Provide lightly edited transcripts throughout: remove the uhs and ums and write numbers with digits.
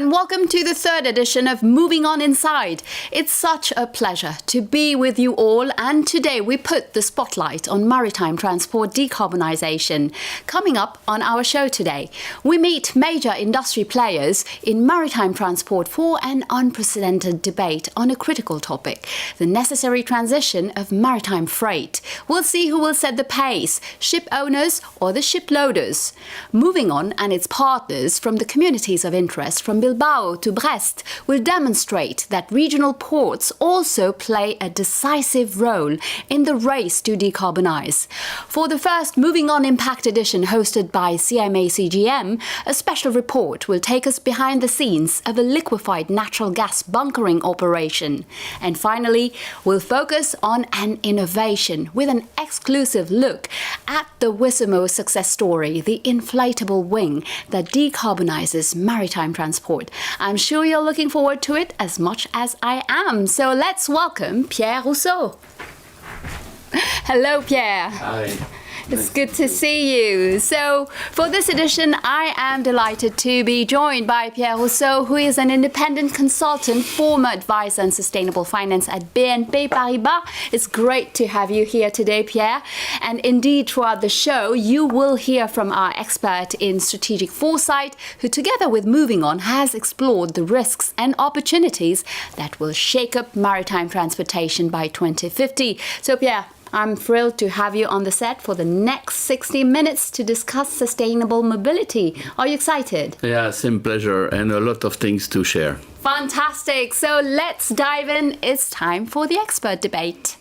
and welcome to the third edition of Movin'On Inside. It's such a pleasure to be with you all, and today we put the spotlight on maritime transport decarbonisation. Coming up on our show today, we meet major industry players in maritime transport for an unprecedented debate on a critical topic, the necessary transition of maritime freight. We'll see who will set the pace, ship owners or the ship loaders. Movin'On and its partners from the communities of interest from Bilbao to Brest will demonstrate that regional ports also play a decisive role in the race to decarbonise. For the first Movin'On Impact edition hosted by CMA-CGM, a special report will take us behind the scenes of a liquefied natural gas bunkering operation. And finally, we'll focus on an innovation with an exclusive look at the Wissimo success story, the inflatable wing that decarbonises maritime transport. I'm sure you're looking forward to it as much as I am. So let's welcome Pierre Rousseau. Hello, Pierre. Hi. It's good to see you. So for this edition, I am delighted to be joined by Pierre Rousseau, who is an independent consultant, former advisor on sustainable finance at BNP Paribas. It's great to have you here today, Pierre. And indeed, throughout the show, you will hear from our expert in strategic foresight, who together with Movin'On has explored the risks and opportunities that will shake up maritime transportation by 2050. So Pierre, I'm thrilled to have you on the set for the next 60 minutes to discuss sustainable mobility. Are you excited? Yeah, same pleasure, and a lot of things to share. Fantastic. So let's dive in. It's time for the expert debate.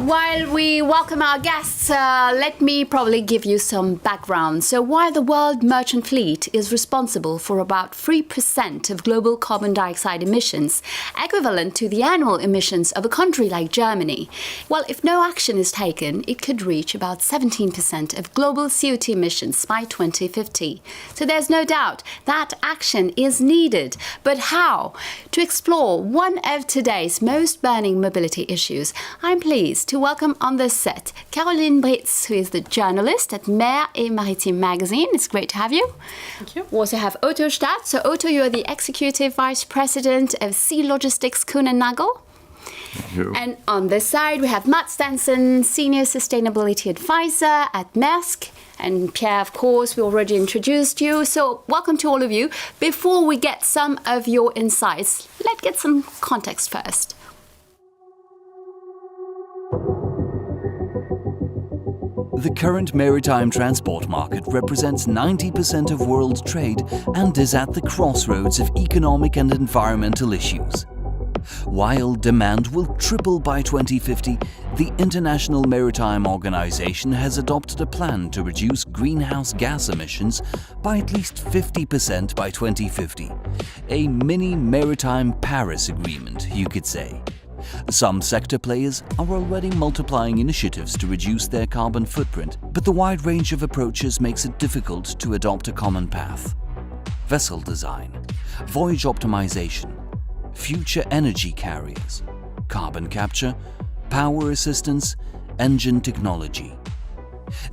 While we welcome our guests, let me probably give you some background. So while the world merchant fleet is responsible for about 3% of global carbon dioxide emissions, equivalent to the annual emissions of a country like Germany, well, if no action is taken, it could reach about 17% of global CO2 emissions by 2050. So there's no doubt that action is needed. But how? To explore one of today's most burning mobility issues, I'm pleased to welcome on the set Caroline Britz, who is the journalist at Mer et Maritime magazine. It's great to have you. Thank you. We also have Otto Stadt. So Otto, you're the Executive Vice President of Sea Logistics Kuehne Nagel. And on this side, we have Matt Stenson, Senior Sustainability Advisor at Maersk. And Pierre, of course, we already introduced you. So welcome to all of you. Before we get some of your insights, let's get some context first. The current maritime transport market represents 90% of world trade and is at the crossroads of economic and environmental issues. While demand will triple by 2050, the International Maritime Organization has adopted a plan to reduce greenhouse gas emissions by at least 50% by 2050. A mini maritime Paris Agreement, you could say. Some sector players are already multiplying initiatives to reduce their carbon footprint, but the wide range of approaches makes it difficult to adopt a common path. Vessel design, voyage optimization, future energy carriers, carbon capture, power assistance, engine technology.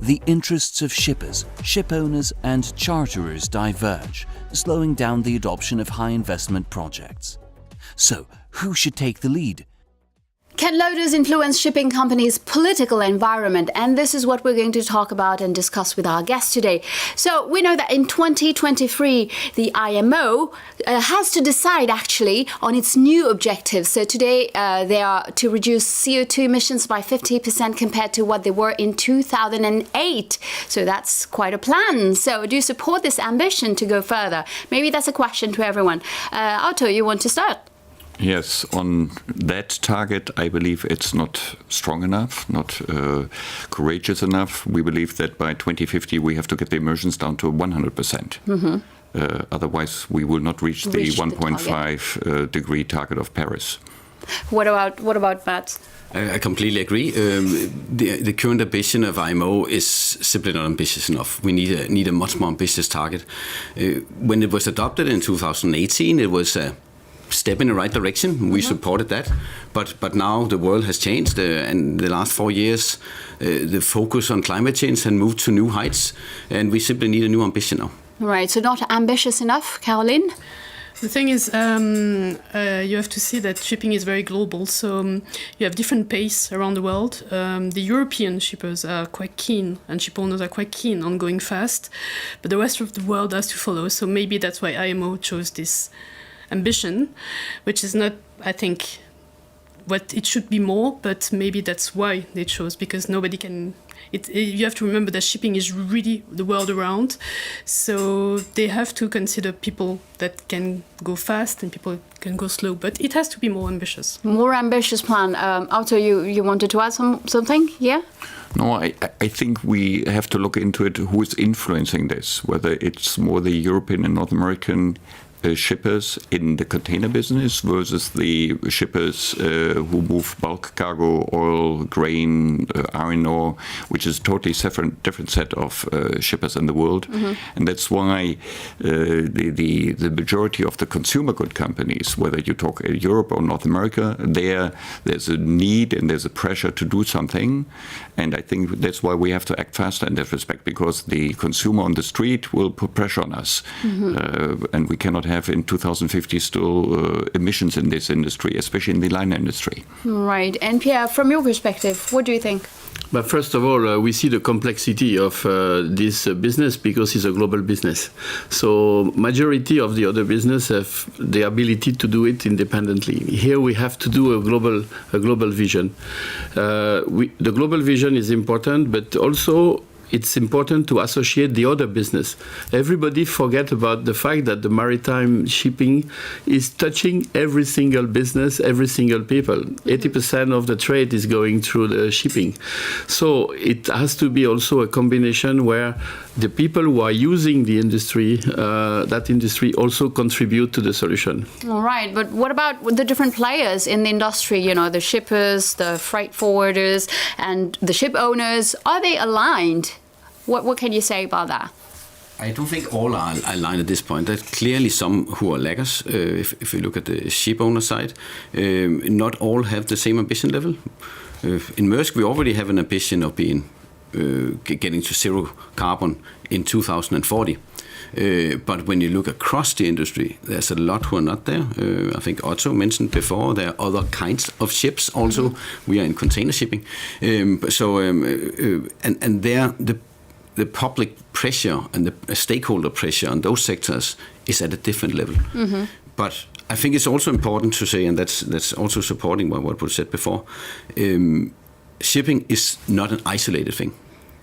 The interests of shippers, ship owners and charterers diverge, slowing down the adoption of high-investment projects. So, who should take the lead? Can loaders influence shipping companies' political environment? And this is what we're going to talk about and discuss with our guests today. So we know that in 2023, the IMO has to decide actually on its new objectives. So today they are to reduce CO2 emissions by 50% compared to what they were in 2008. So that's quite a plan. So do you support this ambition to go further? Maybe that's a question to everyone. Otto, you want to start? Yes, on that target, I believe it's not strong enough, not courageous enough. We believe that by 2050 we have to get the emissions down to 100%. Mm-hmm. Otherwise, we will not reach the 1.5 degree target of Paris. What about Matt? I completely agree. The current ambition of IMO is simply not ambitious enough. We need a much more ambitious target. When it was adopted in 2018, it was step in the right direction. We supported that, but now the world has changed, and the last 4 years, the focus on climate change has moved to new heights, and we simply need a new ambition now. Right, so not ambitious enough, Caroline? The thing is, you have to see that shipping is very global, so you have different pace around the world. The European shippers are quite keen, and ship owners are quite keen on going fast, but the rest of the world has to follow, so maybe that's why IMO chose this ambition, which is not, I think, what it should be more, but maybe that's why they chose, because nobody can... you have to remember that shipping is really the world around, so they have to consider people that can go fast and people can go slow, but it has to be more ambitious. More ambitious plan. Otto, you wanted to add something? Yeah? No, I think we have to look into it, who is influencing this, whether it's more the European and North American shippers in the container business versus the shippers who move bulk cargo, oil, grain, iron ore, which is a totally different set of shippers in the world. And that's why the majority of the consumer good companies, whether you talk Europe or North America, there's a need and there's a pressure to do something. And I think that's why we have to act faster in that respect, because the consumer on the street will put pressure on us. And we cannot have in 2050 still emissions in this industry, especially in the liner industry. Right. And Pierre, from your perspective, what do you think? But first of all, we see the complexity of this business because it's a global business. So majority of the other business have the ability to do it independently. Here we have to do a global vision. The global vision is important, but also it's important to associate the other business. Everybody forget about the fact that the maritime shipping is touching every single business, every single people. 80% of the trade is going through the shipping. So it has to be also a combination where the people who are using the industry, that industry also contribute to the solution. All right, but what about the different players in the industry, you know, the shippers, the freight forwarders, and the ship owners? Are they aligned? What can you say about that? I don't think all are aligned at this point. There's clearly some who are laggers. If you look at the ship owner side, not all have the same ambition level. In Maersk, we already have an ambition of being getting to zero carbon in 2040. But when you look across the industry, there's a lot who are not there. I think Otto mentioned before, there are other kinds of ships also. We are in container shipping. And there, the public pressure and the stakeholder pressure on those sectors is at a different level. But I think it's also important to say, and that's also supporting what was said before, shipping is not an isolated thing.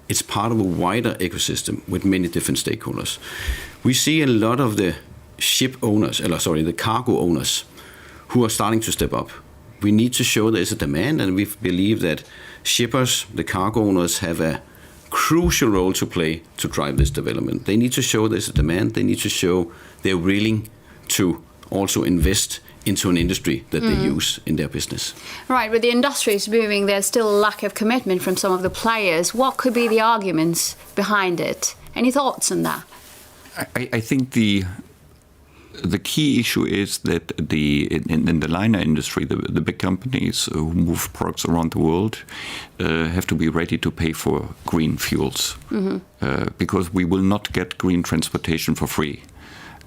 It's part of a wider ecosystem with many different stakeholders. We see a lot of the the cargo owners who are starting to step up. We need to show there is a demand, and we believe that shippers, the cargo owners, have a crucial role to play to drive this development. They need to show there's a demand. They need to show they're willing to also invest into an industry that they use in their business. Right, but the industry is moving. There's still a lack of commitment from some of the players. What could be the arguments behind it? Any thoughts on that? I think the key issue is that in the liner industry, the big companies who move products around the world have to be ready to pay for green fuels, because we will not get green transportation for free.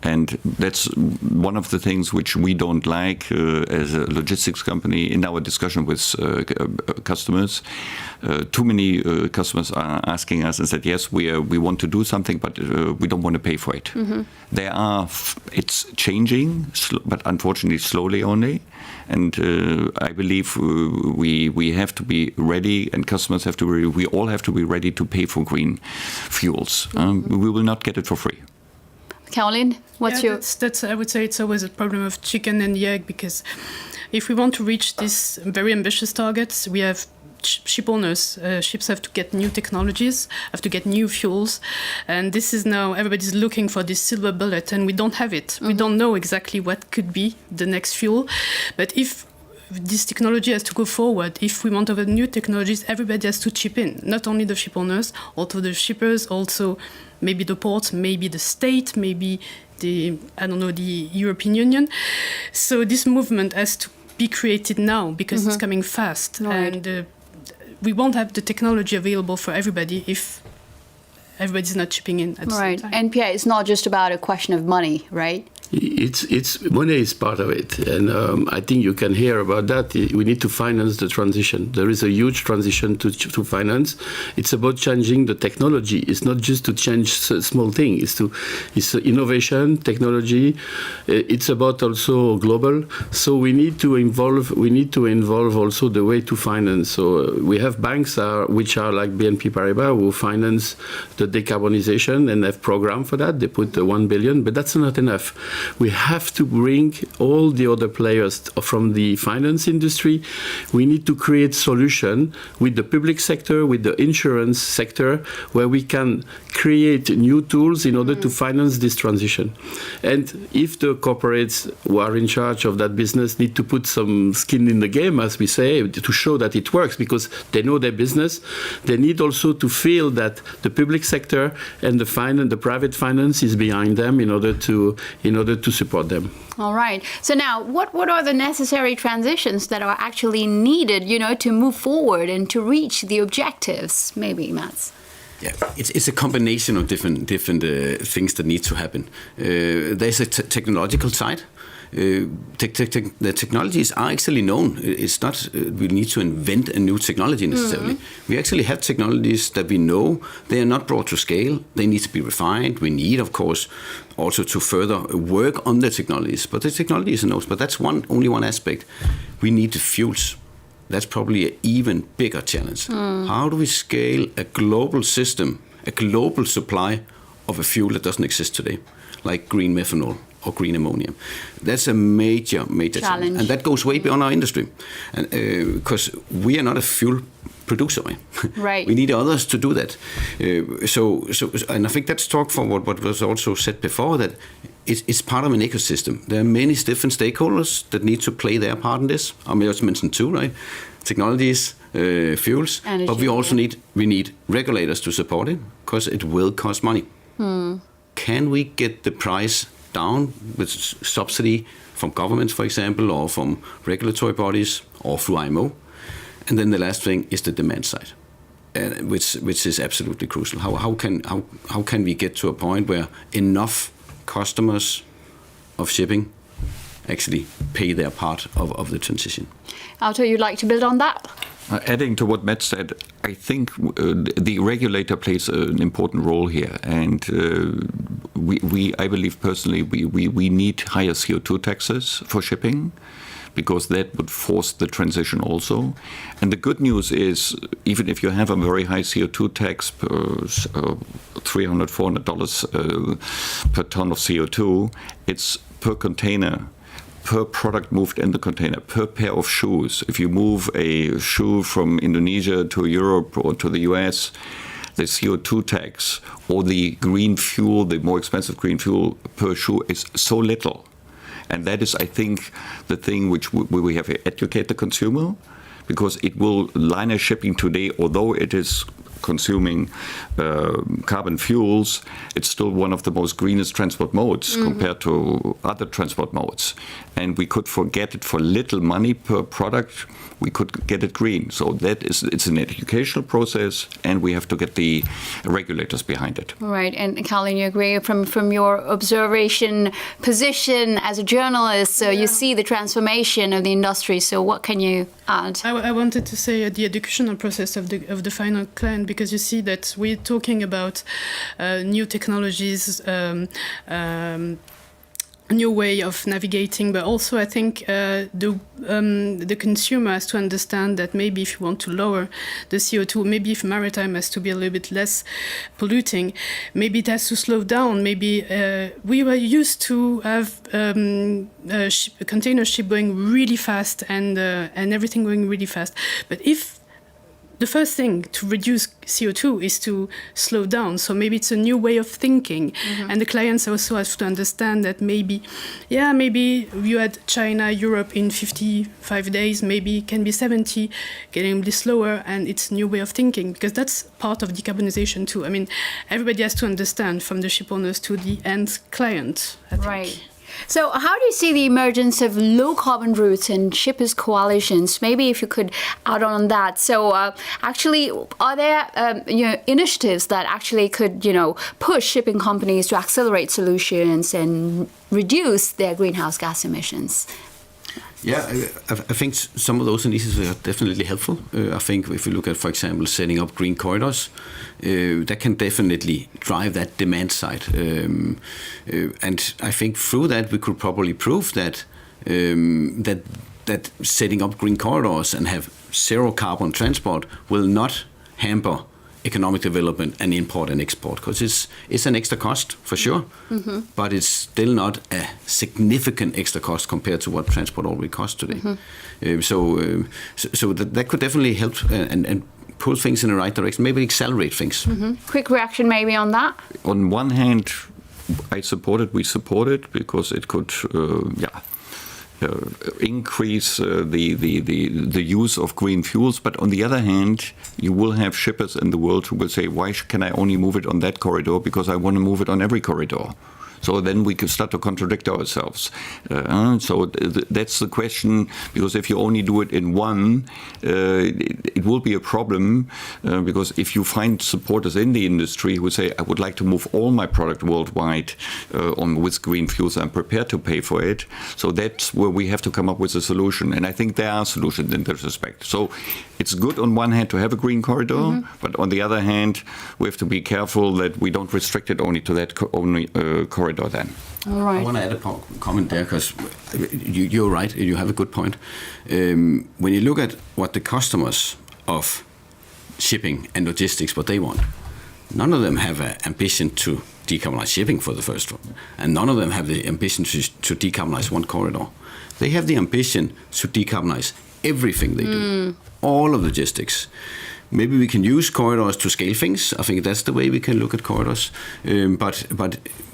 And that's one of the things which we don't like as a logistics company in our discussion with customers. Too many customers are asking us and said, yes, we want to do something, but we don't want to pay for it. It's changing, but unfortunately slowly only. And I believe we have to be ready, and customers have to be, we all have to be ready to pay for green fuels. We will not get it for free. Caroline, what's your... That's, I would say it's always a problem of chicken and the egg, because if we want to reach these very ambitious targets, we have ship owners. Ships have to get new technologies, have to get new fuels. And this is now, everybody's looking for this silver bullet, and we don't have it. We don't know exactly what could be the next fuel. But if this technology has to go forward. If we want to have new technologies, everybody has to chip in, not only the ship owners, also the shippers, also maybe the ports, maybe the state, maybe the European Union. So this movement has to be created now because it's coming fast. Right. And we won't have the technology available for everybody if everybody's not chipping in at the same time. And Pierre, it's not just about a question of money, right? It's money is part of it, and I think you can hear about that. We need to finance the transition. There is a huge transition to finance. It's about changing the technology. It's not just to change small thing. It's innovation, technology. It's about also global. So we need to involve. We need to involve also the way to finance. So we have banks which are like BNP Paribas who finance the decarbonization and have program for that. They put 1 billion, but that's not enough. We have to bring all the other players from the finance industry. We need to create solution with the public sector, with the insurance sector, where we can create new tools in order to finance this transition. And if the corporates who are in charge of that business need to put some skin in the game, as we say, to show that it works, because they know their business, they need also to feel that the public sector and the private finance is behind them in order to support them. All right. So now, what are the necessary transitions that are actually needed, to move forward and to reach the objectives? Maybe, Mats. Yeah, it's a combination of different things that need to happen. There's a technological side. The technologies are actually known. It's not we need to invent a new technology necessarily. We actually have technologies that we know. They are not brought to scale. They need to be refined. We need, of course, also to further work on the technologies. But the technology is a note. But that's only one aspect. We need the fuels. That's probably an even bigger challenge. How do we scale a global system, a global supply of a fuel that doesn't exist today, like green methanol or green ammonia? That's a major challenge. And that goes way beyond our industry. And because we are not a fuel producer. Right. We need others to do that. So, and I think that's talk for what was also said before, that it's part of an ecosystem. There are many different stakeholders that need to play their part in this. I just mentioned two, right? Technologies, fuels, energy, but we also need regulators to support it, because it will cost money. Can we get the price down with subsidy from governments, for example, or from regulatory bodies, or through IMO? And then the last thing is the demand side, which is absolutely crucial. How can we get to a point where enough customers of shipping actually pay their part of the transition? Alto, you'd like to build on that? Adding to what Matt said, I think the regulator plays an important role here, and I believe personally we need higher CO2 taxes for shipping, because that would force the transition also. And the good news is, even if you have a very high CO2 tax per $300, $400 per ton of CO2, it's per container, per product moved in the container, per pair of shoes. If you move a shoe from Indonesia to Europe or to the US, the CO2 tax or the green fuel, the more expensive green fuel per shoe is so little. And that is, I think, the thing which we have to educate the consumer, because it will, liner shipping today, although it is consuming carbon fuels, it's still one of the most greenest transport modes compared to other transport modes. And we could forget it for little money per product. We could get it green. So it's an educational process, and we have to get the regulators behind it. Right. And Caroline, you agree from your observation position as a journalist, so you see the transformation of the industry. So what can you add? I wanted to say the educational process of the final client, because you see that we're talking about new technologies, a new way of navigating, but also I think the consumer has to understand that maybe if you want to lower the CO2, maybe if maritime has to be a little bit less polluting, maybe it has to slow down. Maybe we were used to have a container ship going really fast and everything going really fast. But if the first thing to reduce CO2 is to slow down. So maybe it's a new way of thinking. And the clients also have to understand that maybe you had China, Europe in 55 days, maybe it can be 70, getting a bit slower, and it's a new way of thinking, because that's part of decarbonization too. I mean, everybody has to understand, from the ship owners to the end client, I think. Right. So how do you see the emergence of low carbon routes and shippers coalitions? Maybe if you could add on that. So actually, are there initiatives that actually could push shipping companies to accelerate solutions and reduce their greenhouse gas emissions? Yeah, I think some of those initiatives are definitely helpful. I think if you look at, for example, setting up green corridors, that can definitely drive that demand side. And I think through that we could probably prove that that setting up green corridors and have zero carbon transport will not hamper economic development and import and export, because it's an extra cost for sure, but it's still not a significant extra cost compared to what transport already costs today. So that could definitely help and pull things in the right direction, maybe accelerate things. Quick reaction maybe on that? On one hand, we support it because it could increase the use of green fuels. But on the other hand, you will have shippers in the world who will say, why can I only move it on that corridor? Because I want to move it on every corridor. So then we could start to contradict ourselves. So that's the question, because if you only do it in one, it will be a problem, because if you find supporters in the industry who say, I would like to move all my product worldwide with green fuels, I'm prepared to pay for it. So that's where we have to come up with a solution. And I think there are solutions in this respect. So it's good on one hand to have a green corridor, but on the other hand, we have to be careful that we don't restrict it only to that corridor then. All right. I want to add a comment there, because you're right, you have a good point. When you look at what the customers of shipping and logistics, what they want, none of them have an ambition to decarbonize shipping for the first one, and none of them have the ambition to decarbonize one corridor. They have the ambition to decarbonize everything they do, all of logistics. Maybe we can use corridors to scale things. I think that's the way we can look at corridors.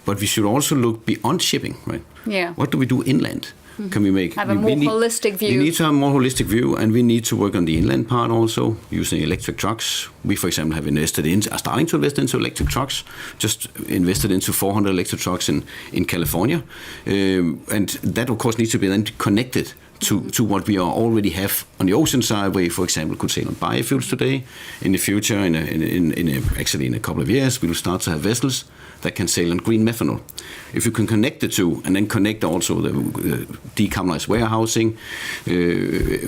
But we should also look beyond shipping, right? Yeah. What do we do inland? Can we make have a more holistic view? We need to have a more holistic view, and we need to work on the inland part also, using electric trucks. We, for example, are starting to invest into electric trucks. Just invested into 400 electric trucks in California, and that of course needs to be then connected to what we already have on the ocean side, where, for example, could sail on biofuels today. In the future, actually in a couple of years, we will start to have vessels that can sail on green methanol. If you can connect the two, and then connect also the decarbonized warehousing,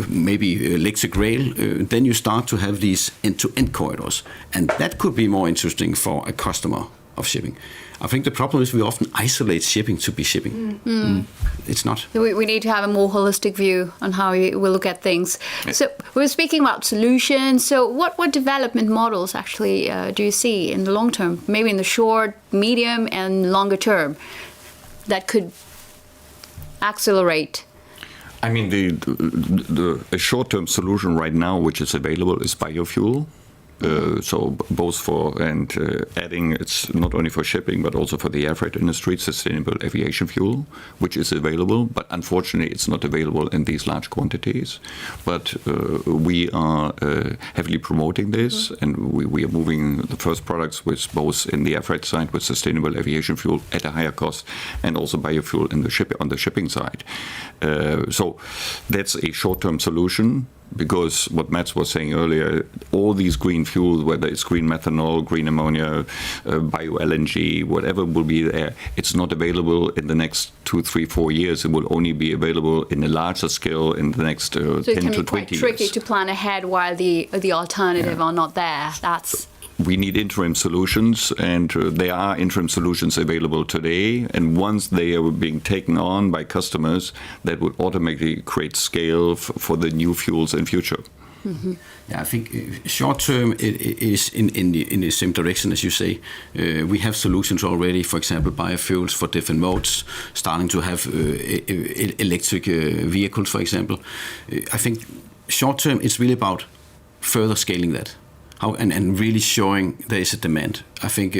maybe electric rail, then you start to have these end-to-end corridors. And that could be more interesting for a customer of shipping. I think the problem is we often isolate shipping to be shipping. It's not. We need to have a more holistic view on how we look at things. Yeah. So we were speaking about solutions. So what development models actually do you see in the long term, maybe in the short, medium, and longer term, that could accelerate? I mean, the short-term solution right now, which is available, is biofuel. So both adding, it's not only for shipping, but also for the air freight industry, sustainable aviation fuel, which is available, but unfortunately it's not available in these large quantities. But we are heavily promoting this, and we are moving the first products with both in the air freight side with sustainable aviation fuel at a higher cost, and also biofuel on the shipping side. So that's a short-term solution. Because what Mats was saying earlier, all these green fuels, whether it's green methanol, green ammonia, bio-LNG, whatever will be there, it's not available in the next 2, 3, 4 years. It will only be available in a larger scale in the next 10 to 20 years. So it can be quite tricky to plan ahead while the alternative are not there. We need interim solutions, and there are interim solutions available today. And once they are being taken on by customers, that would automatically create scale for the new fuels in future. Yeah, I think short term it is in the same direction as you say. We have solutions already, for example, biofuels for different modes, starting to have electric vehicles, for example. I think short term it's really about further scaling that. And really showing there is a demand. I think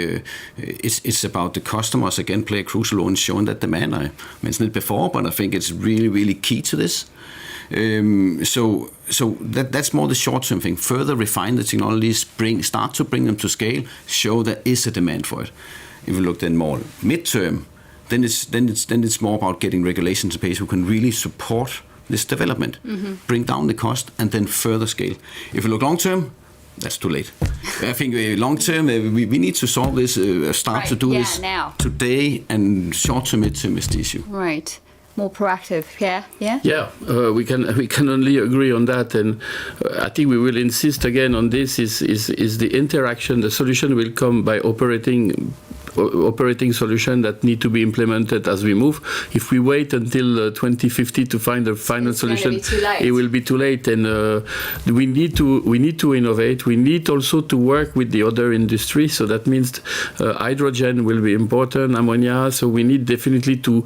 it's about the customers, again, play a crucial role in showing that demand. I mentioned it before, but I think it's really, really key to this. So that's more the short-term thing. Further refine the technologies, start to bring them to scale, show there is a demand for it. If you look then more mid-term, then it's more about getting regulations in place who can really support this development, bring down the cost, and then further scale. If you look long-term, that's too late. I think long term, we need to solve this, start to do this now. Today, and short term, mid term is the issue. Right. More proactive, yeah? Yeah, we can only agree on that, and I think we will insist again on this. Is the interaction? The solution will come by operating solution that need to be implemented as we move. If we wait until 2050 to find a final solution, it will be too late. And we need to innovate. We need also to work with the other industries. So that means hydrogen will be important, ammonia. So we need definitely to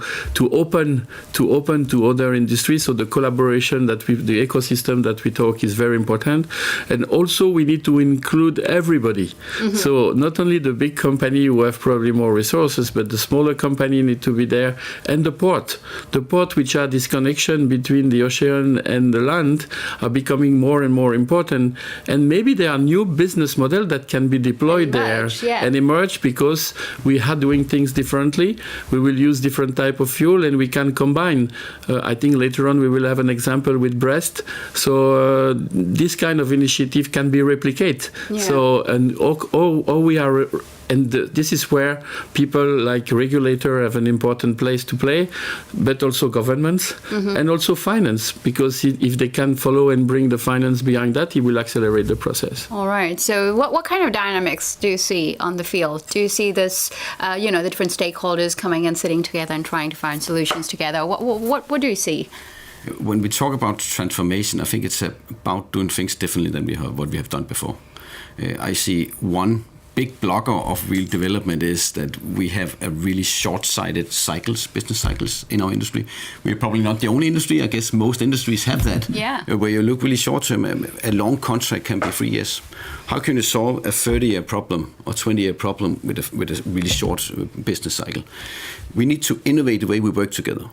open to other industries. So the collaboration the ecosystem that we talk is very important. And also we need to include everybody. So not only the big company who have probably more resources, but the smaller company need to be there, and the port, which are this connection between the ocean and the land, are becoming more and more important. And maybe there are new business models that can be deployed and emerge because we are doing things differently. We will use different type of fuel, and we can combine. I think later on we will have an example with Brest. So this kind of initiative can be replicated. Yeah. So and all we are. And this is where people like regulator have an important place to play, but also governments and also finance, because if they can follow and bring the finance behind that, it will accelerate the process. All right. So what kind of dynamics do you see on the field? Do you see this, the different stakeholders coming and sitting together and trying to find solutions together? What do you see? When we talk about transformation, I think it's about doing things differently than what we have done before. I see one big blocker of real development is that we have a really short-sighted business cycles in our industry. We're probably not the only industry. I guess most industries have that. Yeah. Where you look really short-term, a long contract can be 3 years. How can you solve a 30-year problem or 20-year problem with a really short business cycle? We need to innovate the way we work together.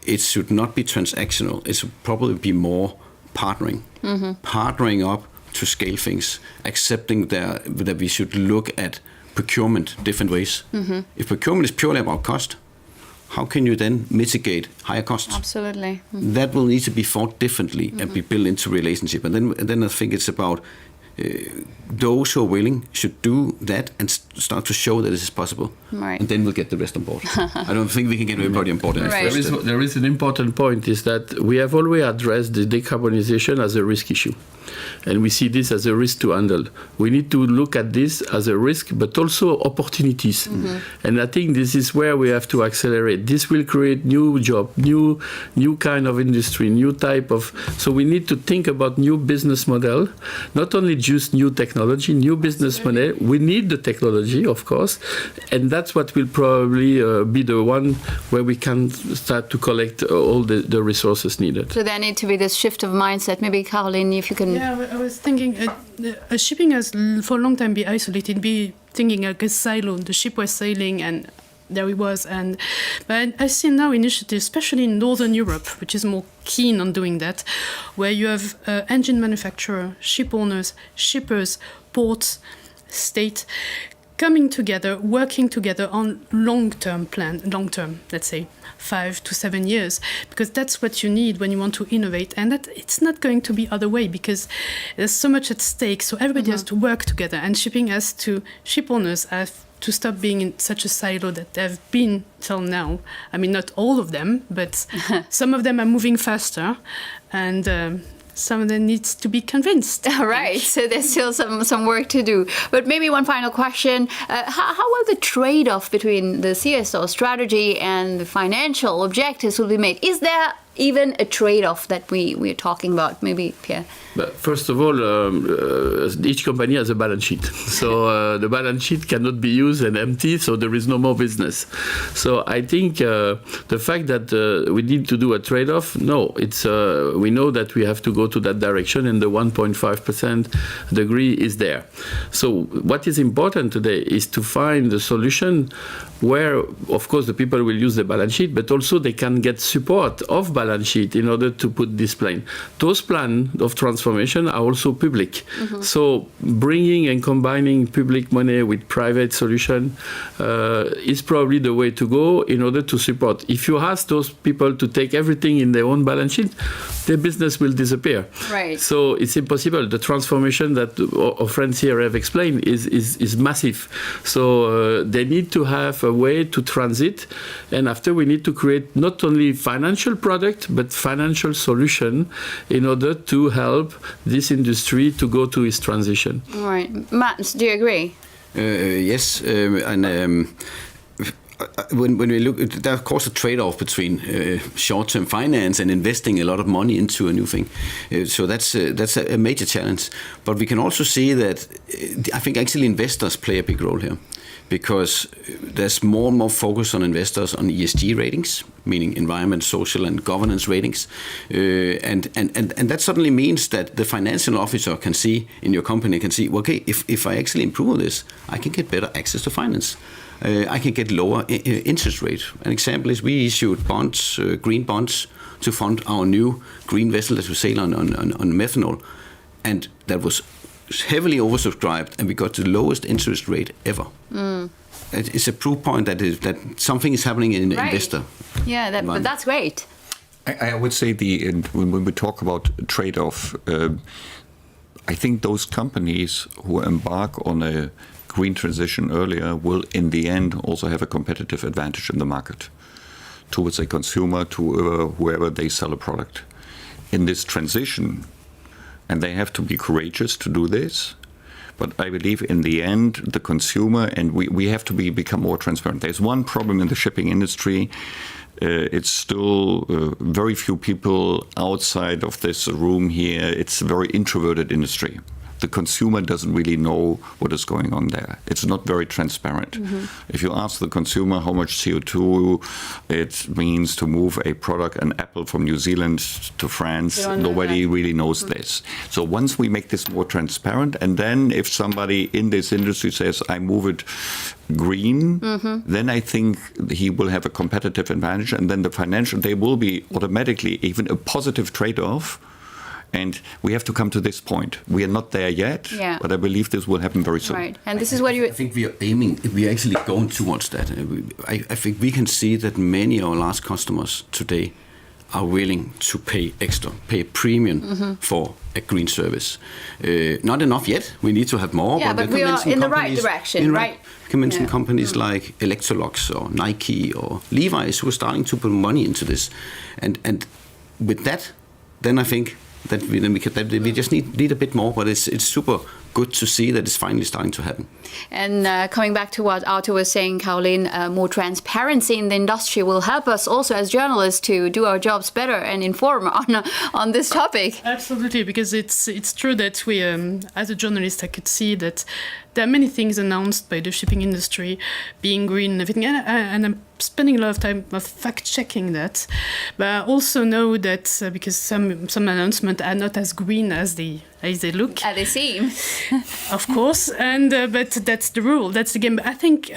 It should not be transactional. It should probably be more partnering. Partnering up to scale things, accepting that we should look at procurement different ways. If procurement is purely about cost, how can you then mitigate higher costs? Absolutely. That will need to be thought differently and be built into relationship. And then I think it's about those who are willing should do that and start to show that this is possible. Right. And then we'll get the rest on board. I don't think we can get everybody on board. Right. There is an important point, is that we have always addressed the decarbonization as a risk issue. And we see this as a risk to handle. We need to look at this as a risk, but also opportunities. And I think this is where we have to accelerate. This will create new job, new kind of industry, new type of. So we need to think about new business model, not only just new technology, new business model. We need the technology, of course, and that's what will probably be the one where we can start to collect all the resources needed. So there need to be this shift of mindset. Maybe Caroline, if you can. Yeah, I was thinking shipping has for a long time been isolated, be thinking like a silo. The ship was sailing and there it was. But I see now initiatives, especially in Northern Europe, which is more keen on doing that, where you have engine manufacturer, ship owners, shippers, ports, state, coming together, working together on long-term, let's say 5 to 7 years, because that's what you need when you want to innovate, and that it's not going to be other way because there's so much at stake. So everybody has to work together, and ship owners have to stop being in such a silo that they've been till now. I mean, not all of them, but some of them are moving faster, and some of them needs to be convinced. All right, so there's still some work to do. But maybe one final question. How will the trade-off between the CSO strategy and the financial objectives will be made? Is there even a trade-off that we're talking about? Maybe, Pierre. But first of all, each company has a balance sheet. So the balance sheet cannot be used and empty, so there is no more business. So I think the fact that we need to do a trade-off, no, it's we know that we have to go to that direction, and the 1.5% degree is there. So what is important today is to find the solution where, of course, the people will use the balance sheet, but also they can get support of balance sheet in order to put this plan. Those plans of transformation are also public. So bringing and combining public money with private solution is probably the way to go in order to support. If you ask those people to take everything in their own balance sheet, their business will disappear. Right. So it's impossible. The transformation that our friends here have explained is massive. So they need to have a way to transit, and after we need to create not only financial product but financial solution in order to help this industry to go to its transition. Right. Matt, do you agree? Yes, when we look, there's of course a trade-off between short-term finance and investing a lot of money into a new thing. So that's a major challenge. But we can also see that I think actually investors play a big role here, because there's more and more focus on investors on ESG ratings, meaning environment, social, and governance ratings, and that suddenly means that the financial officer can see in your company okay, if I actually improve this, I can get better access to finance. I can get lower interest rate. An example is we issued bonds, green bonds, to fund our new green vessel that will sail on methanol, and that was heavily oversubscribed, and we got the lowest interest rate ever. It's a proof point that something is happening in the investor. Yeah, but that's great. I would say when we talk about trade-off, I think those companies who embark on a green transition earlier will in the end also have a competitive advantage in the market towards a consumer, to whoever they sell a product in this transition. And they have to be courageous to do this. But I believe in the end, the consumer, and we have to become more transparent. There's one problem in the shipping industry. It's still very few people outside of this room here. It's a very introverted industry. The consumer doesn't really know what is going on there. It's not very transparent. If you ask the consumer how much CO2 it means to move a product, an apple from New Zealand to France, nobody really knows this. So once we make this more transparent, and then if somebody in this industry says, I move it green, then I think he will have a competitive advantage, and then the financial, they will be automatically even a positive trade-off. And we have to come to this point. We are not there yet, but I believe this will happen very soon. Right, and this is what you... I think we are aiming, we are actually going towards that. I think we can see that many of our large customers today are willing to pay extra, pay a premium for a green service. Not enough yet. We need to have more. Yeah, but we are in the right direction, right? You can mention companies like Electrolux or Nike or Levi's who are starting to put money into this. And with that, then I think that we just need a bit more, but it's super good to see that it's finally starting to happen. And coming back to what Arthur was saying, Caroline, more transparency in the industry will help us also as journalists to do our jobs better and inform on this topic. Absolutely, because it's true that we, as a journalist, I could see that there are many things announced by the shipping industry, being green and everything, and I'm spending a lot of time fact-checking that. But I also know that because some announcements are not as green as they look. As they seem. Of course, and but that's the rule, that's the game. But I think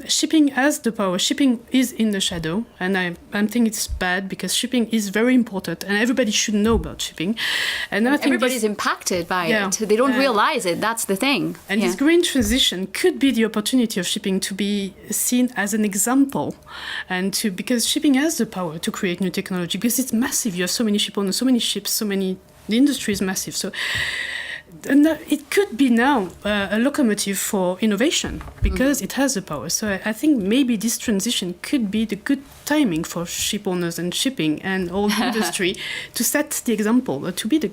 shipping has the power. Shipping is in the shadow, and I think it's bad because shipping is very important, and everybody should know about shipping. And I think everybody's impacted by it. They don't realize it. That's the thing. And this green transition could be the opportunity of shipping to be seen as an example, and because shipping has the power to create new technology because it's massive. You have so many ship owners, so many ships, the industry is massive. So and it could be now a locomotive for innovation because it has the power. So I think maybe this transition could be the good timing for ship owners and shipping and all the industry to set the example, to be the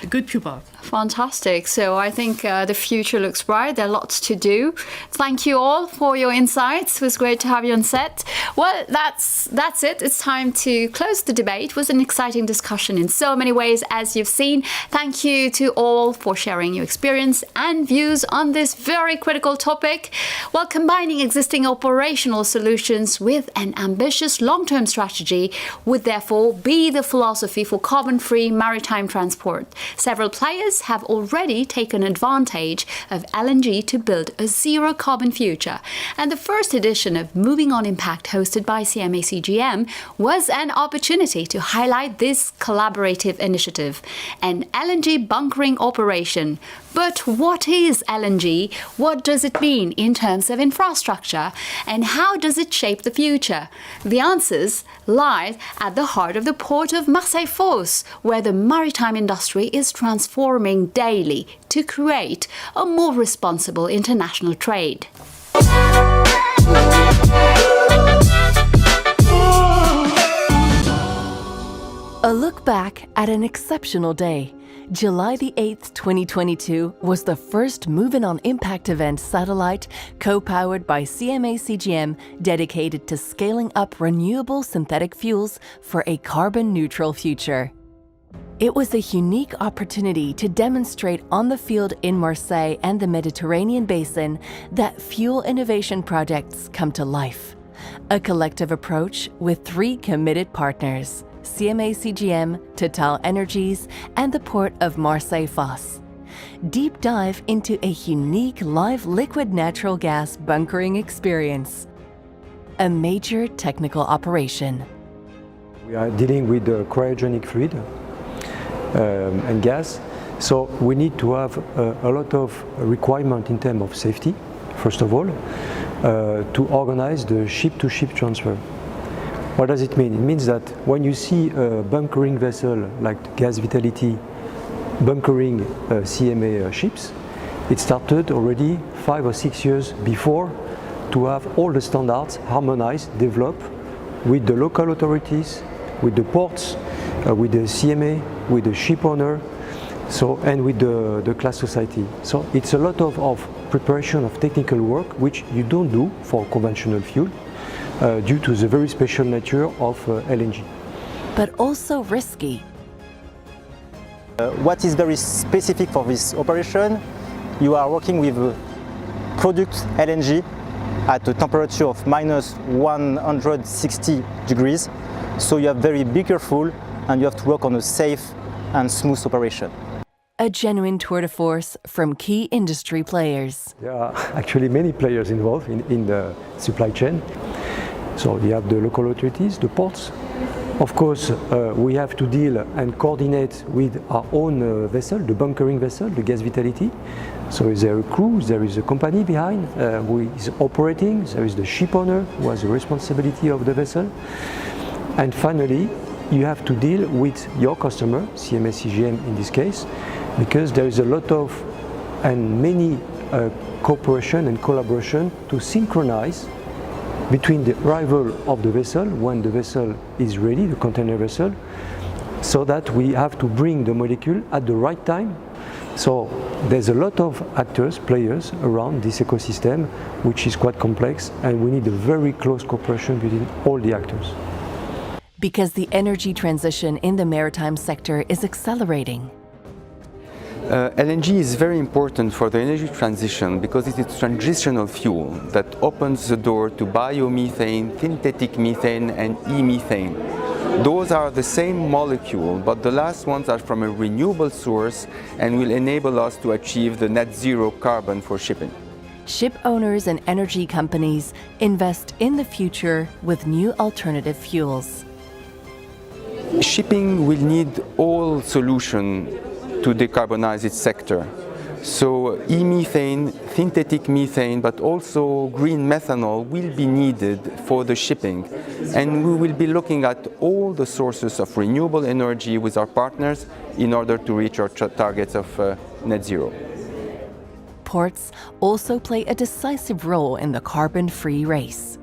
a good pupa. Fantastic. So I think the future looks bright. There are lots to do. Thank you all for your insights. It was great to have you on set. Well, that's it. It's time to close the debate. It was an exciting discussion in so many ways, as you've seen. Thank you to all for sharing your experience and views on this very critical topic. While combining existing operational solutions with an ambitious long-term strategy would therefore be the philosophy for carbon-free maritime transport. Several players have already taken advantage of LNG to build a zero-carbon future. And the first edition of Movin'On Impact, hosted by CMA-CGM, was an opportunity to highlight this collaborative initiative, an LNG bunkering operation. But what is LNG? What does it mean in terms of infrastructure? And how does it shape the future? The answers lie at the heart of the port of Marseille-Fos, where the maritime industry is transforming daily to create a more responsible international trade. A look back at an exceptional day. July the 8th, 2022 was the first Movin'On Impact event satellite co-powered by CMA-CGM dedicated to scaling up renewable synthetic fuels for a carbon-neutral future. It was a unique opportunity to demonstrate on the field in Marseille and the Mediterranean basin that fuel innovation projects come to life. A collective approach with 3 committed partners: CMA-CGM, Total Energies, and the Port of Marseille-Fos. Deep dive into a unique live liquid natural gas bunkering experience. A major technical operation. We are dealing with the cryogenic fluid and gas, so we need to have a lot of requirement in terms of safety, first of all, to organize the ship-to-ship transfer. What does it mean? It means that when you see a bunkering vessel like Gas Vitality bunkering CMA ships, it started already 5 or 6 years before to have all the standards harmonized, developed with the local authorities, with the ports, with the CMA, with the ship owner, and with the class society. So it's a lot of preparation of technical work which you don't do for conventional fuel. Due to the very special nature of LNG. But also risky. What is very specific for this operation, you are working with product LNG at a temperature of minus 160 degrees. So you have very be careful and you have to work on a safe and smooth operation. A genuine tour de force from key industry players. There are actually many players involved in the supply chain. So you have the local authorities, the ports. Of course, we have to deal and coordinate with our own vessel, the bunkering vessel, the Gas Vitality. So is there a crew, there is a company behind who is operating, there is the ship owner who has the responsibility of the vessel. And finally, you have to deal with your customer, CMA-CGM in this case, because there is a lot of and many cooperation and collaboration to synchronize between the arrival of the vessel, when the vessel is ready, the container vessel, so that we have to bring the molecule at the right time. So there's a lot of actors, players around this ecosystem, which is quite complex, and we need a very close cooperation between all the actors. Because the energy transition in the maritime sector is accelerating. LNG is very important for the energy transition because it is a transitional fuel that opens the door to biomethane, synthetic methane and e-methane. Those are the same molecule, but the last ones are from a renewable source and will enable us to achieve the net zero carbon for shipping. Ship owners and energy companies invest in the future with new alternative fuels. Shipping will need all solutions to decarbonize its sector. So e-methane, synthetic methane, but also green methanol will be needed for the shipping. And we will be looking at all the sources of renewable energy with our partners in order to reach our targets of net zero. Ports also play a decisive role in the carbon-free race.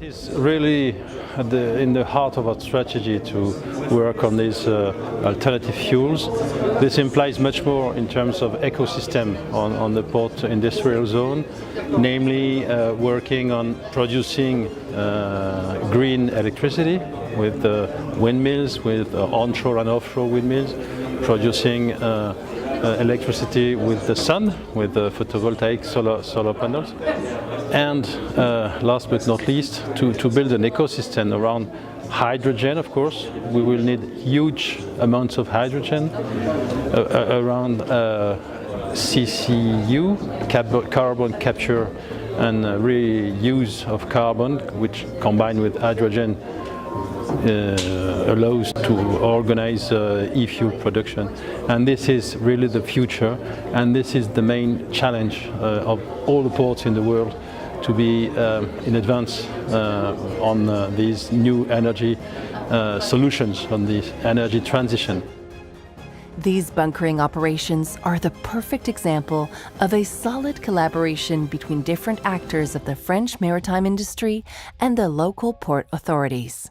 It is really in the heart of our strategy to work on these alternative fuels. This implies much more in terms of ecosystem on the port industrial zone, namely working on producing green electricity with windmills, with onshore and offshore windmills, producing electricity with the sun, with photovoltaic solar panels. And last but not least, to build an ecosystem around hydrogen, of course. We will need huge amounts of hydrogen around CCU, carbon capture and reuse of carbon, which combined with hydrogen allows to organize e-fuel production. And this is really the future, and this is the main challenge of all the ports in the world, to be in advance on these new energy solutions, on this energy transition. These bunkering operations are the perfect example of a solid collaboration between different actors of the French maritime industry and the local port authorities.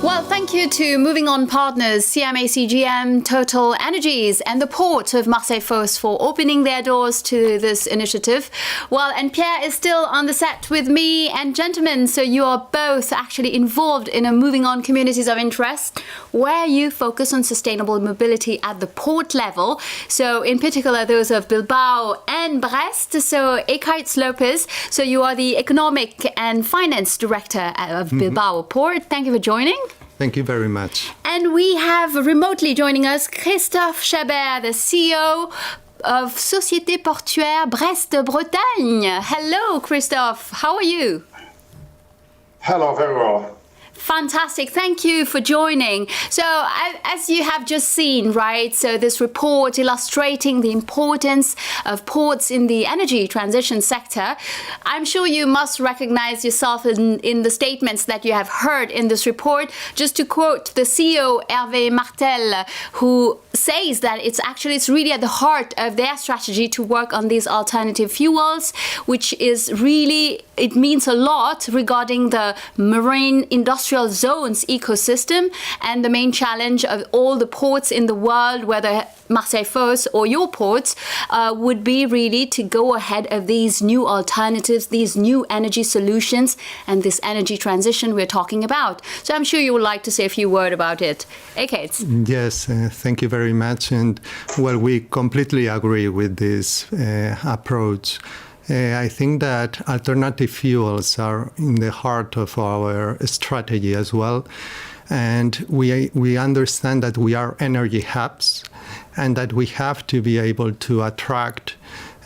Well, thank you to Moving On partners CMA CGM, Total Energies and the Port of Marseille-Fos for opening their doors to this initiative. Well, and Pierre is still on the set with me. And gentlemen, so you are both actually involved in a Moving On communities of interest where you focus on sustainable mobility at the port level. So in particular, those of Bilbao and Brest. So Ekaitz Lopez, so you are the Economic and Finance Director of Bilbao Port. Thank you for joining. Thank you very much. And we have remotely joining us Christophe Chabert, the CEO of Société Portuaire Brest-Bretagne. Hello, Christophe. How are you? Hello, very well. Fantastic. Thank you for joining. So as you have just seen, right, so this report illustrating the importance of ports in the energy transition sector, I'm sure you must recognize yourself in the statements that you have heard in this report. Just to quote the CEO, Hervé Martel, who says that it's really at the heart of their strategy to work on these alternative fuels, which is really, it means a lot regarding the marine industrial zones ecosystem and the main challenge of all the ports in the world, whether Marseille-Fos or your ports, would be really to go ahead of these new alternatives, these new energy solutions and this energy transition we're talking about. So I'm sure you would like to say a few words about it. Ekaitz. Yes, thank you very much. And well, we completely agree with this approach. I think that alternative fuels are in the heart of our strategy as well. And we understand that we are energy hubs and that we have to be able to attract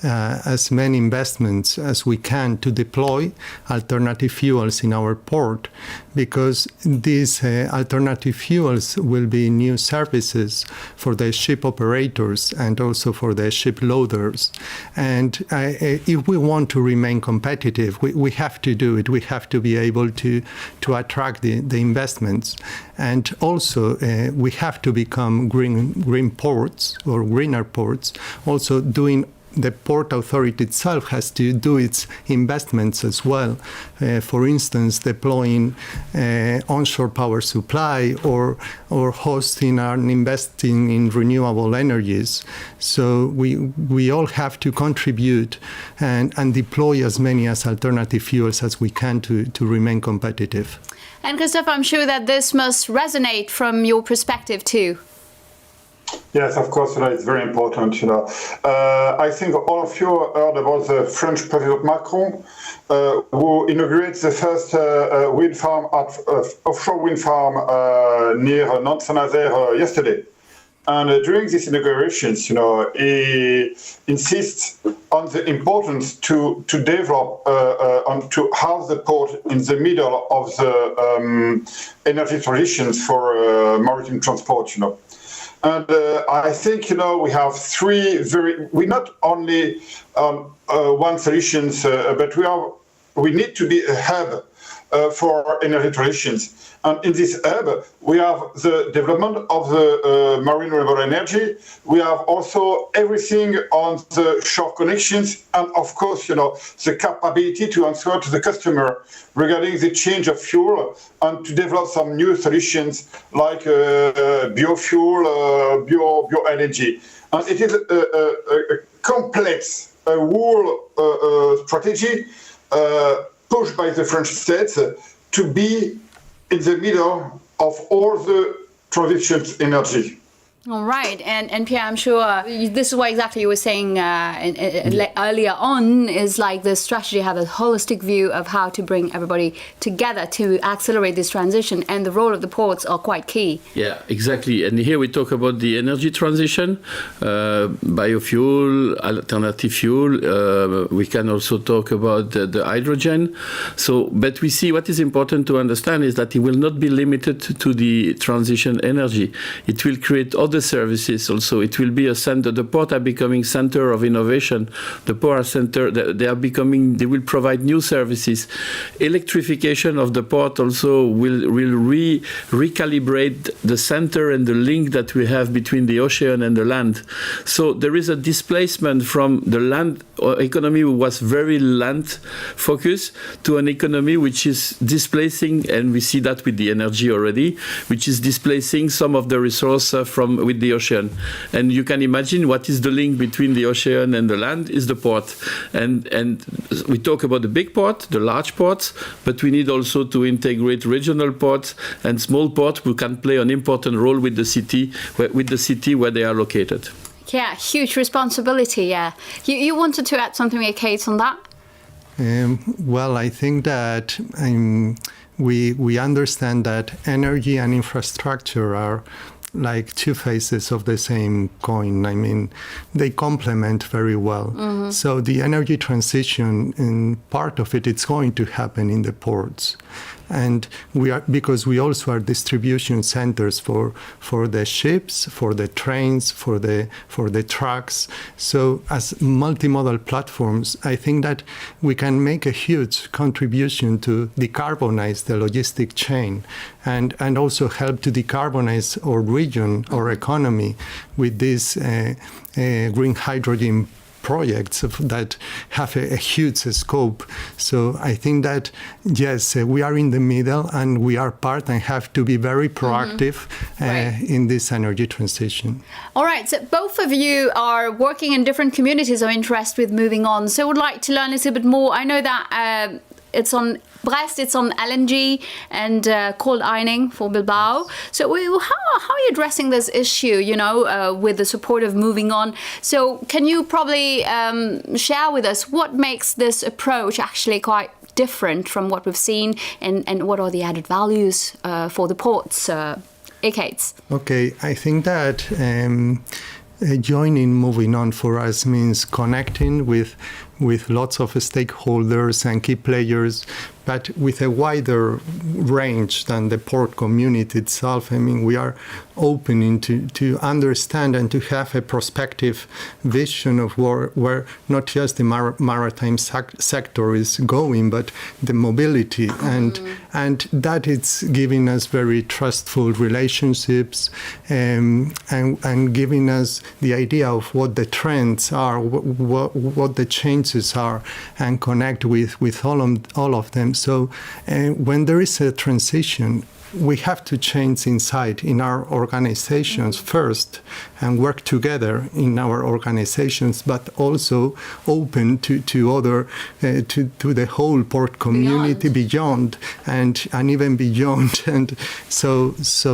as many investments as we can to deploy alternative fuels in our port, because these alternative fuels will be new services for the ship operators and also for the ship loaders. And if we want to remain competitive, we have to do it. We have to be able to attract the investments. And also we have to become green ports or greener ports, also doing the port authority itself has to do its investments as well. For instance, deploying onshore power supply or hosting and investing in renewable energies. So we all have to contribute and deploy as many as alternative fuels as we can to remain competitive. And Christophe, I'm sure that this must resonate from your perspective too. Yes, of course, it's very important. I think all of you heard about the French President Macron, who inaugurated the first wind farm, offshore wind farm near Nantes-Saint-Nazaire yesterday. And during these inaugurations, he insists on the importance to develop and to have the port in the middle of the energy transitions for maritime transport. And I think, we have we not only one solutions, but we need to be a hub for energy transitions. And in this hub, we have the development of the marine renewable energy. We have also everything on the shore connections, and of course, the capability to answer to the customer regarding the change of fuel and to develop some new solutions like biofuel, bio-energy. And it is a complex whole strategy pushed by the French state to be in the middle of all the transitions energy. All right, and Pierre, I'm sure this is what exactly you were saying earlier on, is like the strategy have a holistic view of how to bring everybody together to accelerate this transition, and the role of the ports are quite key. Yeah, exactly. And here we talk about the energy transition, biofuel, alternative fuel. We can also talk about the hydrogen. So, but we see what is important to understand is that it will not be limited to the transition energy. It will create other services also. It will be a center. The port are becoming center of innovation. The port are center. They will provide new services. Electrification of the port also will recalibrate the center and the link that we have between the ocean and the land. So there is a displacement from the land economy, who was very land focused, to an economy which is displacing, and we see that with the energy already, which is displacing some of the resource with the ocean. And you can imagine what is the link between the ocean and the land is the port. And we talk about the big port, the large ports, but we need also to integrate regional ports and small ports who can play an important role with the city where they are located. Yeah, huge responsibility, yeah. You wanted to add something, Kate, on that? Well, I think that we understand that energy and infrastructure are like two faces of the same coin. I mean, they complement very well. Mm-hmm. So the energy transition, in part of it, it's going to happen in the ports. And because we also are distribution centers for the ships, for the trains, for the trucks. So as multimodal platforms, I think that we can make a huge contribution to decarbonize the logistic chain and also help to decarbonize our region, our economy with these green hydrogen projects that have a huge scope. So I think that, yes, we are in the middle and we are part and have to be very proactive in this energy transition. All right, so both of you are working in different communities of interest with Movin'On. So I would like to learn a little bit more. I know that it's on Brest, it's on LNG and cold ironing for Bilbao. So how are you addressing this issue, with the support of Movin'On? So can you probably share with us what makes this approach actually quite different from what we've seen, and what are the added values for the ports? Kates? Okay, I think that joining Movin'On for us means connecting with lots of stakeholders and key players, but with a wider range than the port community itself. I mean, we are opening to understand and to have a prospective vision of where not just the maritime sector is going, but the mobility, and that it's giving us very trustful relationships, and giving us the idea of what the trends are, what the changes are, and connect with all of them. So when there is a transition, we have to change inside in our organizations first and work together in our organizations, but also open to other to the whole port community beyond and even beyond. And so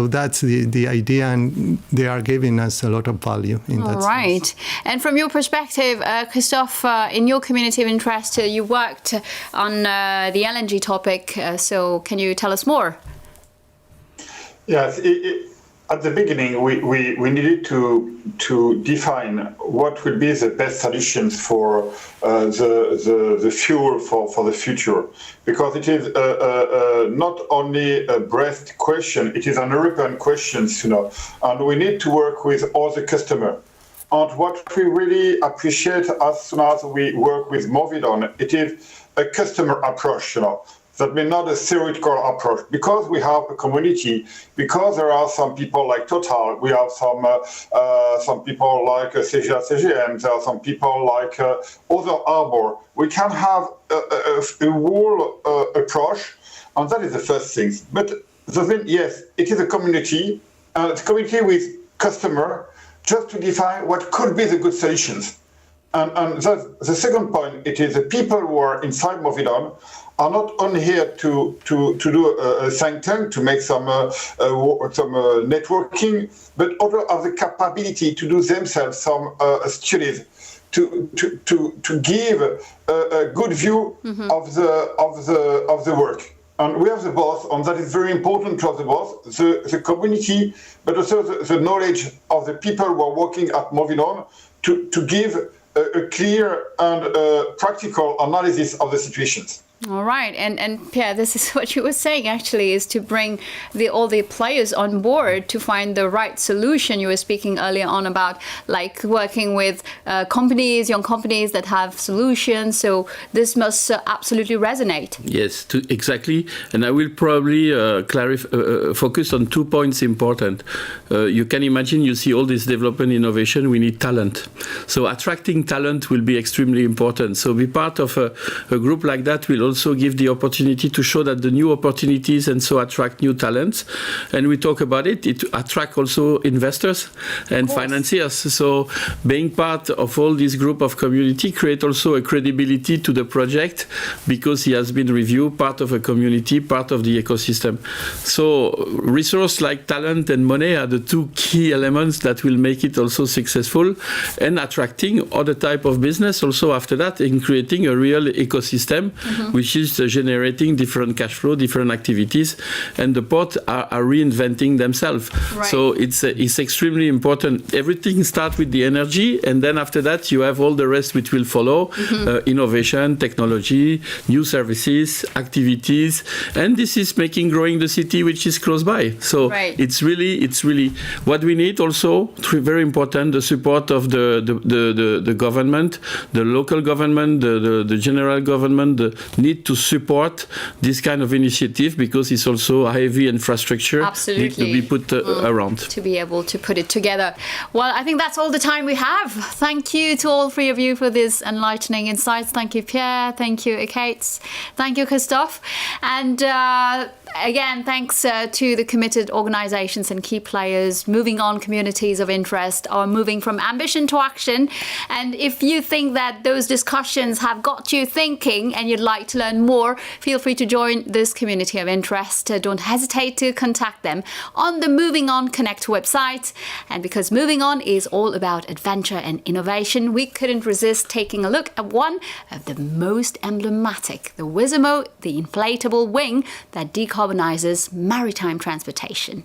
that's the idea, and they are giving us a lot of value in that sense. Right. And from your perspective, Christophe, in your community of interest, you worked on the LNG topic. So can you tell us more? Yes, at the beginning, we needed to define what will be the best solutions for the fuel for the future, because it is not only a Brest question, it is an European question, and we need to work with all the customers. And what we really appreciate as soon as we work with Movin'On, it is a customer approach, That means not a theoretical approach. Because we have a community, because there are some people like Total, we have some people like CGM, there are some people like other Arbor. We can have a whole approach, and that is the first thing. But yes, it is a community, and it's a community with customer, just to define what could be the good solutions. And that's the second point. It is the people who are inside Movin'On are not only here to do a think tank, to make some networking, but also have the capability to do themselves some studies, to give a good view of the work. And we have the both, and that is very important to have the both, the community, but also the knowledge of the people who are working at Movin'On to give a clear and practical analysis of the situations. All right, and Pierre, this is what you were saying actually, is to bring all the players on board to find the right solution. You were speaking earlier on about like working with companies, young companies that have solutions. So this must absolutely resonate. Yes, exactly. And I will probably focus on 2 points important. You can imagine, you see all this development innovation, we need talent. So attracting talent will be extremely important. So be part of a group like that will also give the opportunity to show that the new opportunities and so attract new talents. And we talk about it attract also investors and financiers. So being part of all this group of community create also a credibility to the project because he has been reviewed, part of a community, part of the ecosystem. So resource like talent and money are the two key elements that will make it also successful, and attracting other type of business also after that, in creating a real ecosystem, which is generating different cash flow, different activities, and the ports are reinventing themselves. Right. So it's extremely important. Everything starts with the energy, and then after that you have all the rest which will follow, innovation, technology, new services, activities, and this is growing the city which is close by. So it's really what we need also, very important, the support of the government, the local government, the general government, need to support this kind of initiative because it's also a heavy infrastructure need to be put around. To be able to put it together. Well, I think that's all the time we have. Thank you to all three of you for this enlightening insights. Thank you, Pierre. Thank you, Kate. Thank you, Christophe. And again, thanks to the committed organizations and key players. Movin'On communities of interest are moving from ambition to action. And if you think that those discussions have got you thinking and you'd like to learn more, feel free to join this community of interest. Don't hesitate to contact them on the Movin'On Connect website. And because Movin'On is all about adventure and innovation, we couldn't resist taking a look at one of the most emblematic, the Wizamo, the inflatable wing that decarbonizes maritime transportation.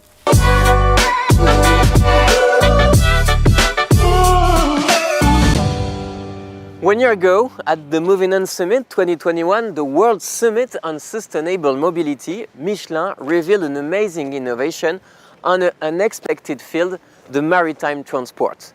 1 year ago, at the Movin'On Summit 2021, the World Summit on Sustainable Mobility, Michelin revealed an amazing innovation on an unexpected field, the maritime transport.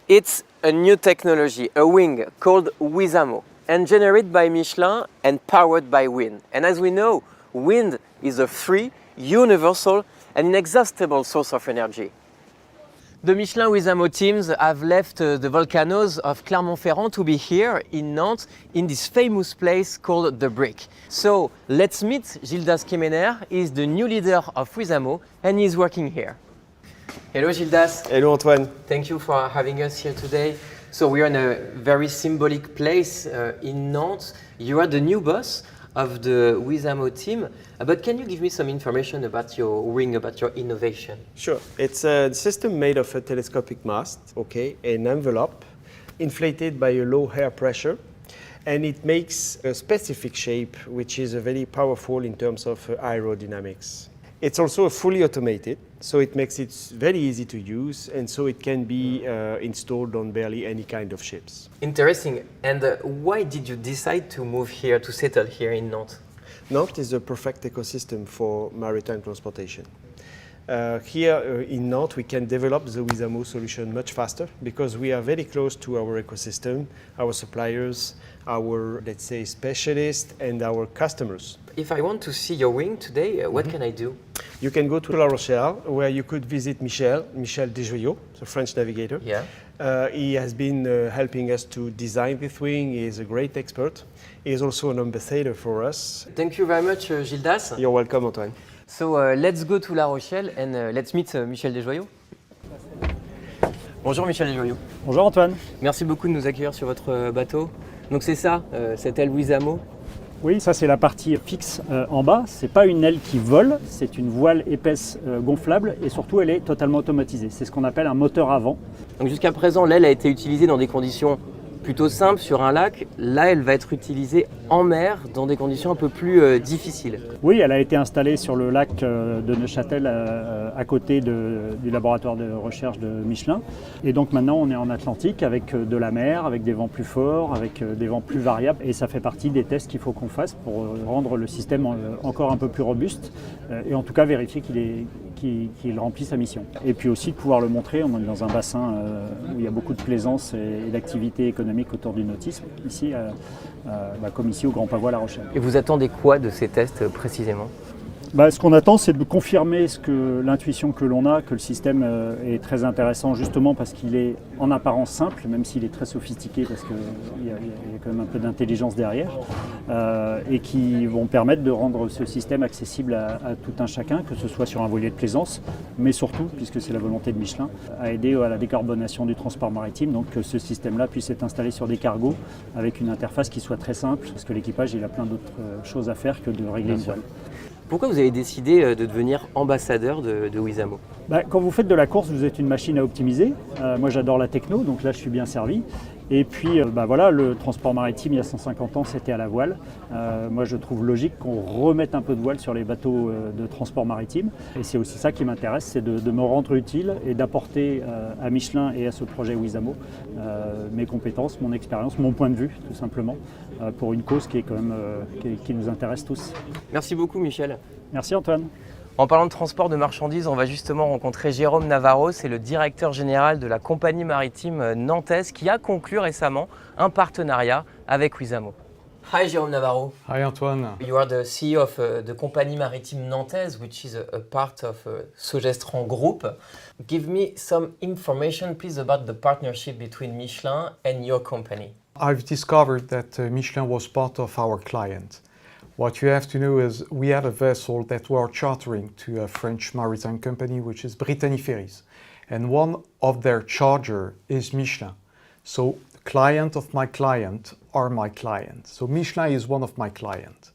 It's a new technology, a wing called Wizamo, and generated by Michelin and powered by wind. And as we know, wind is a free, universal, and inexhaustible source of energy. The Michelin Wizamo teams have left the volcanoes of Clermont-Ferrand to be here in Nantes, in this famous place called The Brick. So let's meet Gildas Kemener. He's the new leader of Wizamo and he's working here. Hello Gildas. Hello Antoine. Thank you for having us here today. So we are in a very symbolic place in Nantes. You are the new boss of the Wizamo team, but can you give me some information about your wing, about your innovation? Sure. It's a system made of a telescopic mast, an envelope inflated by a low air pressure, and it makes a specific shape which is very powerful in terms of aerodynamics. It's also fully automated, so it makes it very easy to use, and so it can be installed on barely any kind of ships. Interesting. And why did you decide to move here, to settle here in Nantes? Nantes is a perfect ecosystem for maritime transportation. Here in Nantes, we can develop the Wizamo solution much faster because we are very close to our ecosystem, our suppliers, our, let's say, specialists, and our customers. If I want to see your wing today, what can I do? You can go to La Rochelle, where you could visit Michel Desjoyaux, the French navigator. Yeah. He has been helping us to design this wing. He is a great expert. He is also an ambassador for us. Thank you very much, Gildas. You're welcome, Antoine. So let's go to La Rochelle and let's meet Michel Desjoyaux. Bonjour Michel Desjoyaux. Bonjour Antoine. Merci beaucoup de nous accueillir sur votre bateau. Donc c'est ça, cette aile Wizamo. Oui, ça c'est la partie fixe en bas. C'est pas une aile qui vole, c'est une voile épaisse gonflable et surtout elle est totalement automatisée. C'est ce qu'on appelle un moteur à vent. Donc jusqu'à présent, l'aile a été utilisée dans des conditions plutôt simples sur un lac. Là, elle va être utilisée en mer dans des conditions un peu plus difficiles. Oui, elle a été installée sur le lac de Neuchâtel à côté du laboratoire de recherche de Michelin. Et donc maintenant, on est en Atlantique avec de la mer, avec des vents plus forts, avec des vents plus variables. Et ça fait partie des tests qu'il faut qu'on fasse pour rendre le système encore un peu plus robuste et en tout cas vérifier qu'il remplit sa mission. Et puis aussi de pouvoir le montrer, on est dans un bassin où il y a beaucoup de plaisance et d'activité économique autour du nautisme, ici, comme ici au Grand Pavois La Rochelle. Et vous attendez quoi de ces tests précisément ? Ce qu'on attend, c'est de confirmer l'intuition que l'on a, que le système est très intéressant justement parce qu'il est en apparence simple, même s'il est très sophistiqué parce qu'il y a quand même un peu d'intelligence derrière, et qui vont permettre de rendre ce système accessible à tout un chacun, que ce soit sur un voilier de plaisance, mais surtout, puisque c'est la volonté de Michelin, à aider à la décarbonation du transport maritime, donc que ce système-là puisse être installé sur des cargos avec une interface qui soit très simple, parce que l'équipage il a plein d'autres choses à faire que de régler une voile. Pourquoi vous avez décidé de devenir ambassadeur de Wizamo ? Quand vous faites de la course, vous êtes une machine à optimiser. Moi, j'adore la techno, donc là, je suis bien servi. Et puis, le transport maritime, il y a 150 ans, c'était à la voile. Moi, je trouve logique qu'on remette un peu de voile sur les bateaux de transport maritime. Et c'est aussi ça qui m'intéresse, c'est de me rendre utile et d'apporter à Michelin et à ce projet Wizamo mes compétences, mon expérience, mon point de vue, tout simplement, pour une cause qui est quand même qui nous intéresse tous. Merci beaucoup, Michel. Merci, Antoine. En parlant de transport de marchandises, on va justement rencontrer Jérôme Navarro, c'est le directeur général de la compagnie maritime nantaise qui a conclu récemment un partenariat avec Wizamo. Hi Jérôme Navarro. Hi Antoine. You are the CEO of the compagnie maritime nantaise, which is a part of Sogestran Group. Give me some information please about the partnership between Michelin and your company. I've discovered that Michelin was part of our client. What you have to know is we had a vessel that we are chartering to a French maritime company, which is Brittany Ferries. And one of their charger is Michelin. So the client of my client are my client. So Michelin is one of my clients.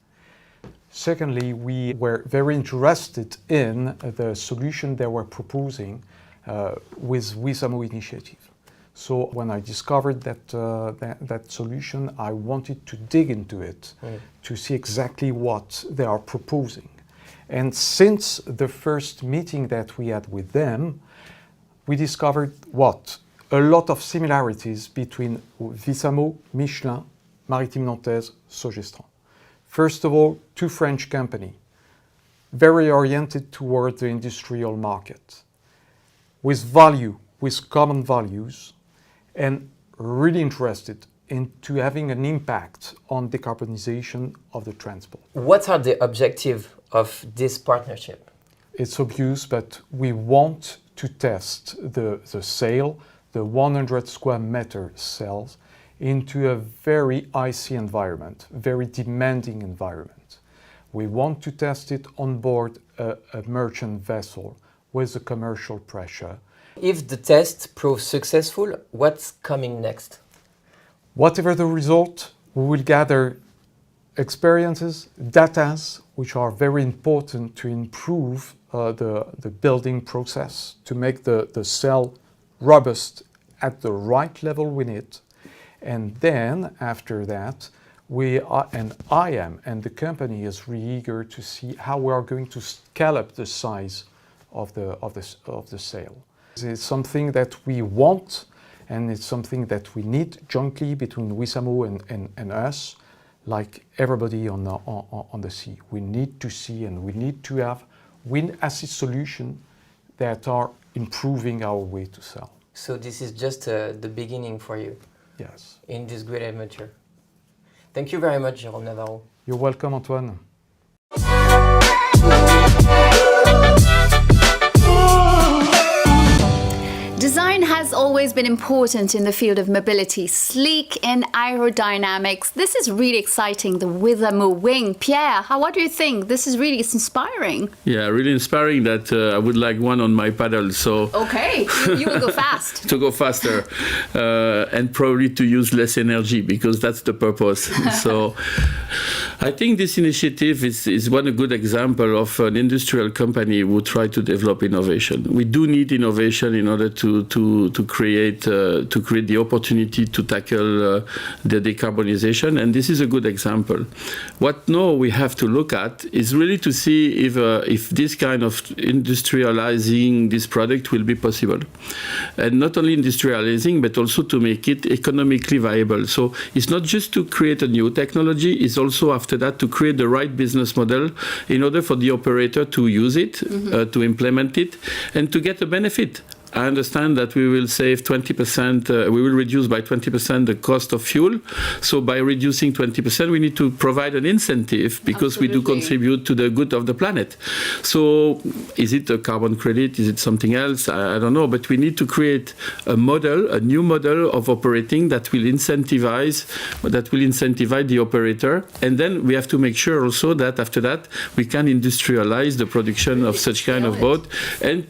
Secondly, we were very interested in the solution they were proposing with Wizamo initiative. So when I discovered that solution, I wanted to dig into it to see exactly what they are proposing. And since the first meeting that we had with them, we discovered a lot of similarities between Wizamo, Michelin, Maritime Nantaise, Sogestran. First of all, two French companies, very oriented toward the industrial market, with common values, and really interested into having an impact on decarbonization of the transport. What are the objectives of this partnership? It's obvious, but we want to test the sail, the 100 square meter sails, into a very icy environment, very demanding environment. We want to test it on board a merchant vessel with a commercial pressure. If the test proves successful, what's coming next? Whatever the result, we will gather experiences, data, which are very important to improve the building process, to make the cell robust at the right level we need. And then after that, I am, and the company is really eager to see how we are going to scale up the size of the sail. It's something that we want, and it's something that we need jointly between Wizamo and us, like everybody on the sea. We need to see, and we need to have wind assist solution that are improving our way to sell. So this is just the beginning for you. Yes. In this great adventure. Thank you very much, Jérôme Navarro. You're welcome, Antoine. Design has always been important in the field of mobility, sleek in aerodynamics. This is really exciting, the Wizamo wing. Pierre, what do you think? This is really inspiring. Yeah, really inspiring that I would like one on my paddle. So okay, you will go fast. To go faster and probably to use less energy because that's the purpose. So I think this initiative is one good example of an industrial company who try to develop innovation. We do need innovation in order to create the opportunity to tackle the decarbonization, and this is a good example. What now we have to look at is really to see if this kind of industrializing this product will be possible, and not only industrializing but also to make it economically viable. So it's not just to create a new technology; it's also after that to create the right business model in order for the operator to use it, to implement it, and to get a benefit. I understand that we will save 20%, we will reduce by 20% the cost of fuel. So by reducing 20%, we need to provide an incentive because we do contribute to the good of the planet. So is it a carbon credit? Is it something else? I don't know. But we need to create a model, a new model of operating that will incentivize the operator. And then we have to make sure also that after that, we can industrialize the production of such kind of boat and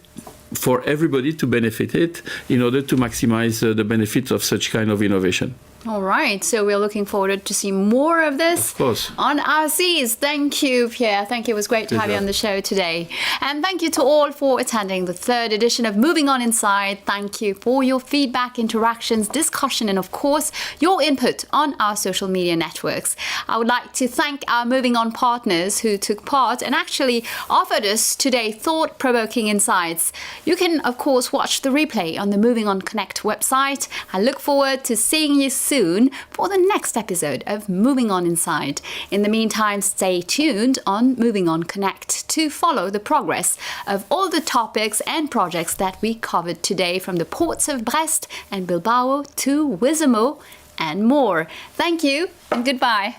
for everybody to benefit it in order to maximize the benefits of such kind of innovation. All right, so we're looking forward to see more of this on our seas. Thank you, Pierre. Thank you. It was great to have you on the show today. And thank you to all for attending the third edition of Movin'On Inside. Thank you for your feedback, interactions, discussion, and of course, your input on our social media networks. I would like to thank our Movin'On partners who took part and actually offered us today thought-provoking insights. You can, of course, watch the replay on the Movin'On Connect website. I look forward to seeing you soon for the next episode of Movin'On Inside. In the meantime, stay tuned on Movin'On Connect to follow the progress of all the topics and projects that we covered today, from the ports of Brest and Bilbao to Wizamo and more. Thank you and goodbye.